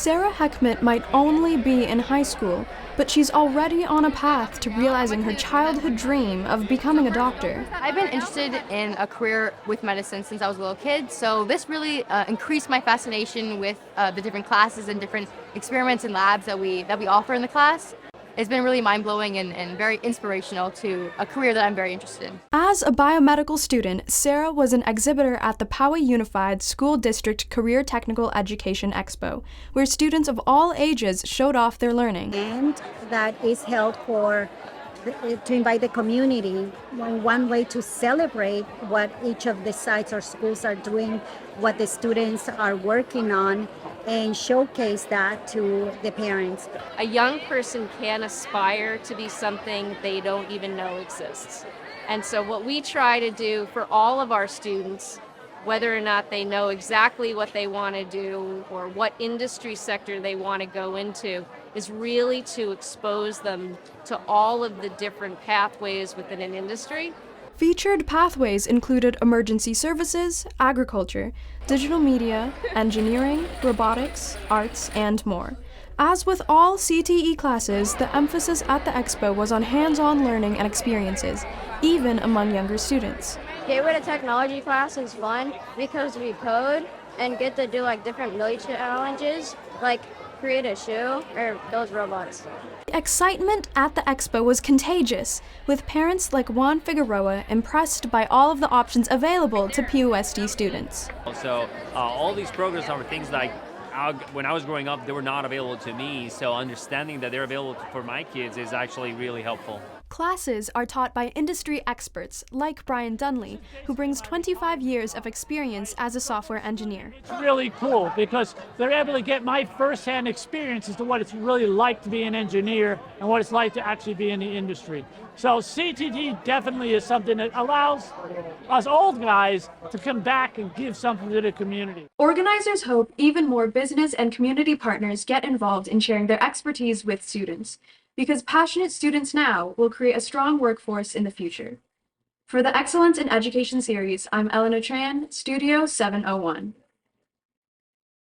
Sarah Heckman might only be in high school, but she's already on a path to realizing her childhood dream of becoming a doctor. I've been interested in a career with medicine since I was a little kid, so this really increased my fascination with the different classes and different experiments and labs that we offer in the class. It's been really mind-blowing and very inspirational to a career that I'm very interested in. As a biomedical student, Sarah was an exhibitor at the Poway Unified School District Career Technical Education Expo, where students of all ages showed off their learning. And that is held to invite the community, one way to celebrate what each of the sites or schools are doing, what the students are working on, and showcase that to the parents. A young person can aspire to be something they don't even know exists. And so what we try to do for all of our students, whether or not they know exactly what they want to do or what industry sector they want to go into, is really to expose them to all of the different pathways within an industry. Featured pathways included emergency services, agriculture, digital media, engineering, robotics, arts, and more. As with all CTE classes, the emphasis at the Expo was on hands-on learning and experiences, even among younger students. Gateway to Technology class is fun because we code and get to do like different millie challenges, like create a shoe or build robots. The excitement at the Expo was contagious, with parents like Juan Figueroa impressed by all of the options available to PUSD students. So all these programs are things that when I was growing up, they were not available to me, so understanding that they're available for my kids is actually really helpful. Classes are taught by industry experts like Brian Dunley, who brings 25 years of experience as a software engineer. It's really cool because they're able to get my first-hand experience as to what it's really like to be an engineer and what it's like to actually be in the industry. So CTD definitely is something that allows us old guys to come back and give something to the community. Organizers hope even more business and community partners get involved in sharing their expertise with students, because passionate students now will create a strong workforce in the future. For the Excellence in Education series, I'm Elena Tran, Studio 701.